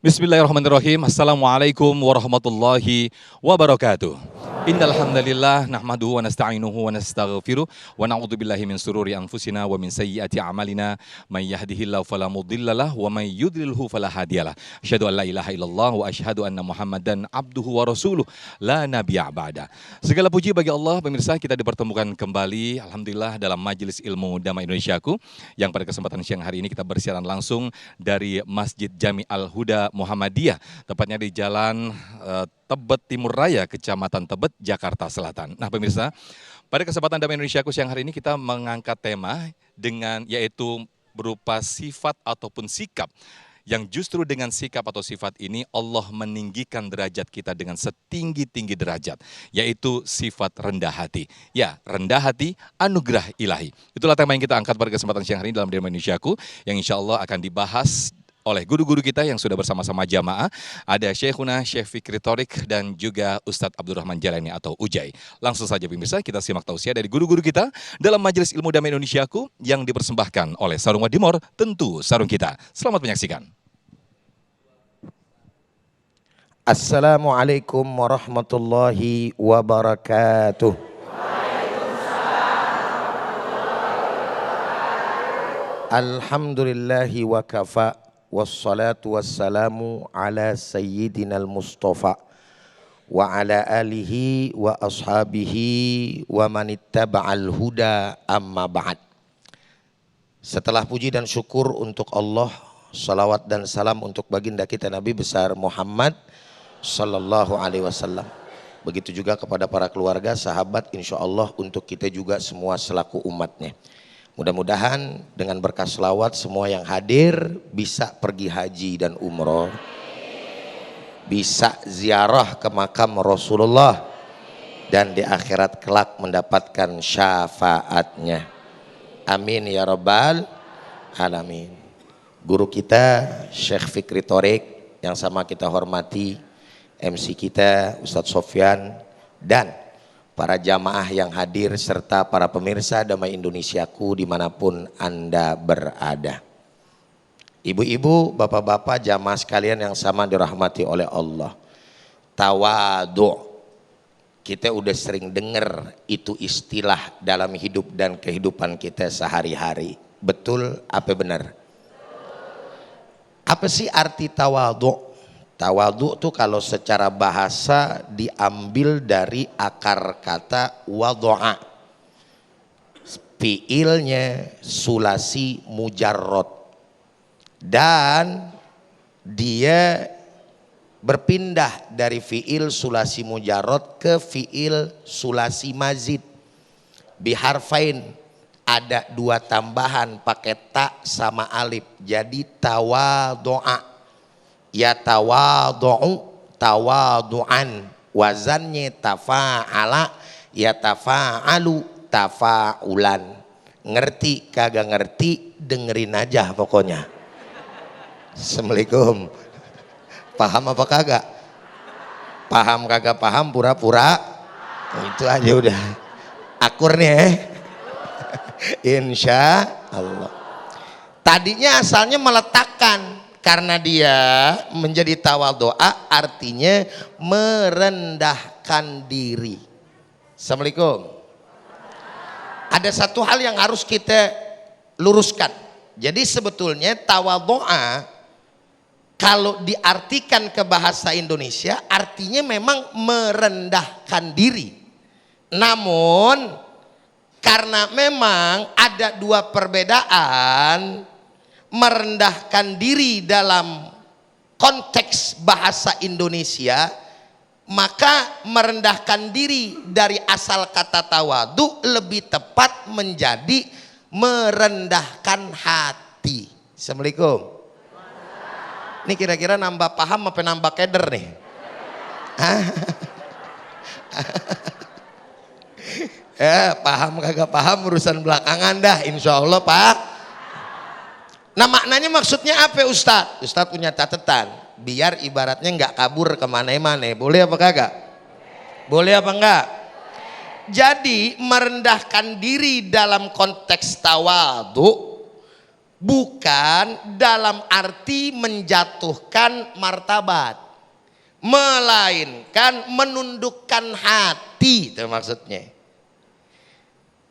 Bismillahirrahmanirrahim. Assalamualaikum warahmatullahi wabarakatuh. Innal hamdalillah nahmaduhu wa nasta'inuhu wa nastaghfiruh wa na'udzu billahi min sururi anfusina wa min sayyiati a'malina may yahdihillahu fala mudhillalah wa may yudlilhu fala hadiyalah. Asyhadu an la ilaha illallah wa asyhadu anna Muhammadan abduhu wa rasuluh la nabiyya ba'da. Segala puji bagi Allah, pemirsa, kita dipertemukan kembali alhamdulillah dalam Majelis Ilmu Damai Indonesiaku yang pada kesempatan siang hari ini kita bersiaran langsung dari Masjid Jami Al-Huda Muhammadiyah, tepatnya di Jalan Tebet Timur Raya, Kecamatan Tebet, Jakarta Selatan. Nah pemirsa, pada kesempatan Damai Indonesiaku siang hari ini kita mengangkat tema dengan yaitu berupa sifat ataupun sikap yang justru dengan sikap atau sifat ini Allah meninggikan derajat kita dengan setinggi-tinggi derajat, yaitu sifat rendah hati. Ya, rendah hati anugerah ilahi. Itulah tema yang kita angkat pada kesempatan siang hari ini dalam Damai Indonesiaku yang insya Allah akan dibahas oleh guru-guru kita yang sudah bersama-sama jamaah. Ada Syekhuna Syekh Fikri Thorik dan juga Ustadz Abdurrahman Jalani atau Ujai. Langsung saja pemirsa, kita simak tausiah dari guru-guru kita dalam Majelis Ilmu Damai Indonesiaku yang dipersembahkan oleh Sarung Wadimor, tentu sarung kita. Selamat menyaksikan. Assalamualaikum warahmatullahi wabarakatuh. Alhamdulillahi wa kafa. Wassalatu wassalamu ala sayyidinal mustafa wa ala alihi wa ashabihi wa manittaba'al huda amma ba'd. Setelah puji dan syukur untuk Allah, salawat dan salam untuk baginda kita Nabi besar Muhammad sallallahu alaihi wasallam. Begitu juga kepada para keluarga, sahabat, insya Allah untuk kita juga semua selaku umatnya. Mudah-mudahan dengan berkah selawat semua yang hadir bisa pergi haji dan umroh, bisa ziarah ke makam Rasulullah, dan di akhirat kelak mendapatkan syafaatnya. Amin ya rabbal alamin. Guru kita Syekh Fikri Thorik yang sama kita hormati, MC kita Ustadz Sofyan, dan para jamaah yang hadir serta para pemirsa Damai Indonesiaku dimanapun Anda berada. Ibu-ibu, bapak-bapak, jamaah sekalian yang sama dirahmati oleh Allah. Tawadhu. Kita udah sering dengar itu istilah dalam hidup dan kehidupan kita sehari-hari. Betul apa benar? Apa sih arti tawadhu? Tawadhu tuh kalau secara bahasa diambil dari akar kata wadu'a. Fiilnya sulasi mujarrad. Dan dia berpindah dari fiil sulasi mujarrad ke fiil sulasi mazid. Biharfain, ada dua tambahan pakai ta sama alif. Jadi tawadhu'a. Ya tawadu'u tawadu'an, wazannya tafa'ala ya tafa'alu tafa'ulan. Ngerti kagak ngerti dengerin aja pokoknya. Assalamualaikum. Paham apa kagak? Paham kagak paham pura-pura. Itu aja udah akur nih Insya Allah. Tadinya asalnya meletakkan, karena dia menjadi tawadhu'a artinya merendahkan diri. Assalamualaikum. Ada satu hal yang harus kita luruskan. Jadi sebetulnya tawadhu'a kalau diartikan ke bahasa Indonesia artinya memang merendahkan diri. Namun karena memang ada dua perbedaan merendahkan diri dalam konteks bahasa Indonesia, maka merendahkan diri dari asal kata tawadhu lebih tepat menjadi merendahkan hati. Assalamualaikum. Ini kira-kira nambah paham apa nambah keder nih? Paham kagak paham urusan belakangan dah, insya Allah Pak. Nah maknanya maksudnya apa Ustadz? Ustadz punya catatan biar ibaratnya nggak kabur kemana-mana. Boleh apa kagak? Boleh apa enggak? Jadi merendahkan diri dalam konteks tawadhu Bukan dalam arti menjatuhkan martabat, melainkan menundukkan hati, itu maksudnya.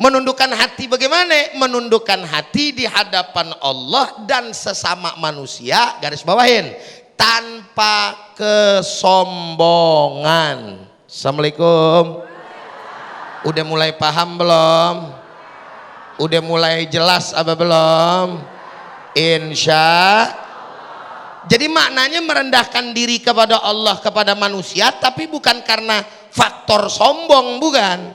Menundukkan hati bagaimana? Menundukkan hati di hadapan Allah dan sesama manusia, garis bawahin, tanpa kesombongan. Assalamualaikum. Udah mulai paham belum? Udah mulai jelas apa belum? Insya. Jadi maknanya merendahkan diri kepada Allah, kepada manusia, tapi bukan karena faktor sombong, bukan.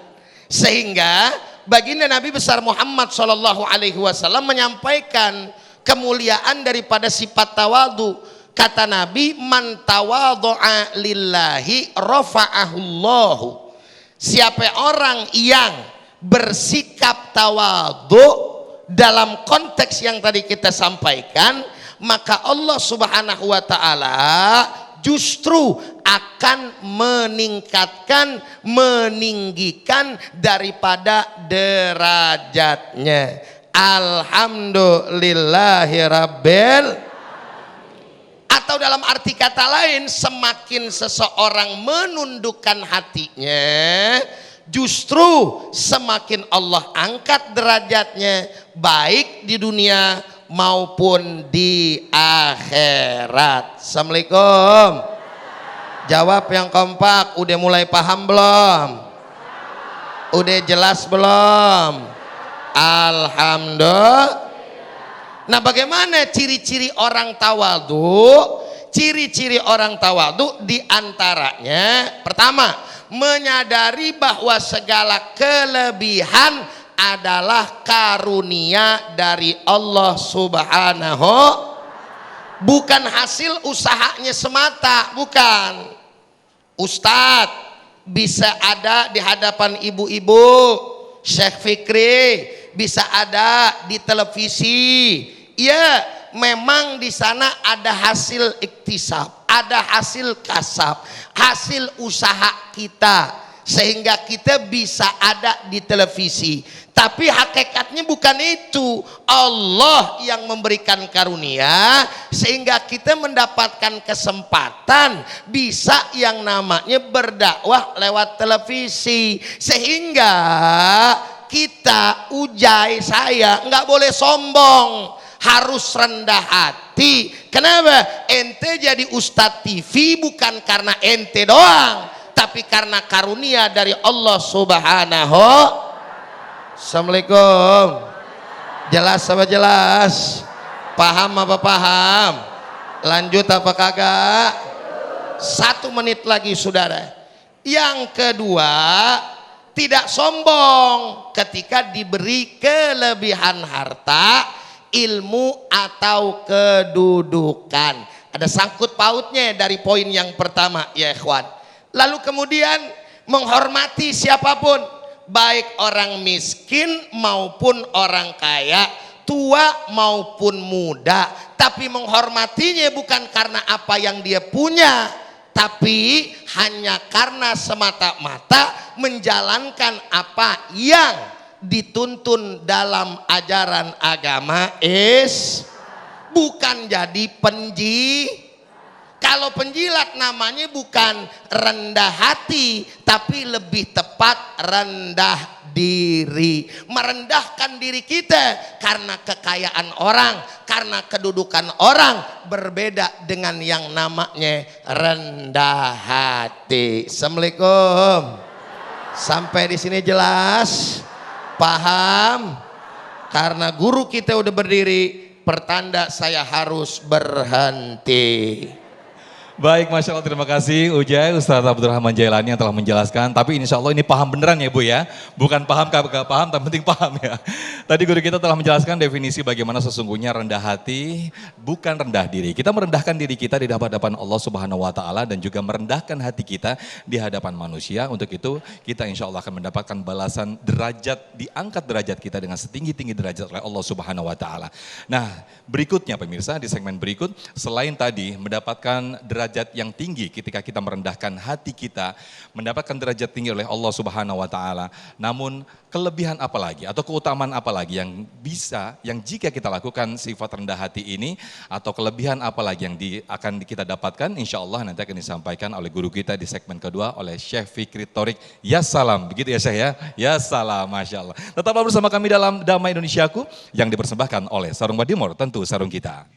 Sehingga baginda Nabi besar Muhammad SAW menyampaikan kemuliaan daripada sifat tawadu. Kata Nabi, man tawadhu'a lillahi rafa'ahullahu. Siapa orang yang bersikap tawadu dalam konteks yang tadi kita sampaikan, maka Allah Subhanahu wa taala justru akan meningkatkan, meninggikan daripada derajatnya. Alhamdulillahirabbil. Atau dalam arti kata lain, semakin seseorang menundukkan hatinya, justru semakin Allah angkat derajatnya, baik di dunia maupun di akhirat. Assalamualaikum. Jawab yang kompak, udah mulai paham belum? Udah jelas belum? Alhamdulillah. Nah, bagaimana ciri-ciri orang tawadhu? Ciri-ciri orang tawadhu diantaranya, pertama, menyadari bahwa segala kelebihan adalah karunia dari Allah Subhanahu, bukan hasil usahanya semata, bukan. Ustadz bisa ada di hadapan ibu-ibu, Syekh Fikri bisa ada di televisi. Ya, memang di sana ada hasil iktisab, ada hasil kasab, hasil usaha kita, sehingga kita bisa ada di televisi. Tapi hakikatnya bukan itu. Allah yang memberikan karunia sehingga kita mendapatkan kesempatan bisa yang namanya berdakwah lewat televisi. Sehingga kita, ujai saya, nggak boleh sombong, harus rendah hati. Kenapa? Ente jadi Ustadz TV bukan karena ente doang, tapi karena karunia dari Allah Subhanahu. Assalamualaikum. Jelas apa jelas? Paham apa paham? Lanjut apa kagak? 1 menit lagi saudara. Yang kedua, tidak sombong ketika diberi kelebihan harta, ilmu atau kedudukan. Ada sangkut pautnya dari poin yang pertama ya ikhwan. Lalu kemudian menghormati siapapun, baik orang miskin maupun orang kaya, tua maupun muda, tapi menghormatinya bukan karena apa yang dia punya, tapi hanya karena semata-mata menjalankan apa yang dituntun dalam ajaran agama bukan jadi kalau penjilat namanya bukan rendah hati, tapi lebih tepat rendah diri. Merendahkan diri kita karena kekayaan orang, karena kedudukan orang, berbeda dengan yang namanya rendah hati. Assalamualaikum. Sampai di sini jelas? Paham? Karena guru kita udah berdiri, pertanda saya harus berhenti. Baik, Masya Allah, terima kasih Ujai, Ustaz Abdurrahman Jailani yang telah menjelaskan. Tapi insya Allah ini paham beneran ya Bu ya. Bukan paham kagak paham, tapi penting paham ya. Tadi guru kita telah menjelaskan definisi bagaimana sesungguhnya rendah hati, bukan rendah diri. Kita merendahkan diri kita di hadapan Allah Subhanahu Wa Taala dan juga merendahkan hati kita di hadapan manusia. Untuk itu kita insya Allah akan mendapatkan balasan derajat, diangkat derajat kita dengan setinggi-tinggi derajat oleh Allah Subhanahu Wa Taala. Nah berikutnya pemirsa di segmen berikut, selain tadi mendapatkan derajat derajat yang tinggi ketika kita merendahkan hati kita, mendapatkan derajat tinggi oleh Allah Subhanahu wa taala. Namun kelebihan apa lagi atau keutamaan apa lagi yang bisa, yang jika kita lakukan sifat rendah hati ini, atau kelebihan apa lagi yang akan kita dapatkan, insya Allah nanti akan disampaikan oleh guru kita di segmen kedua oleh Syekh Fikri Thorik. Ya salam, begitu ya Syekh ya? Ya salam, Masya Allah. Tetaplah bersama kami dalam Damai Indonesiaku yang dipersembahkan oleh Sarung Badimor, tentu sarung kita.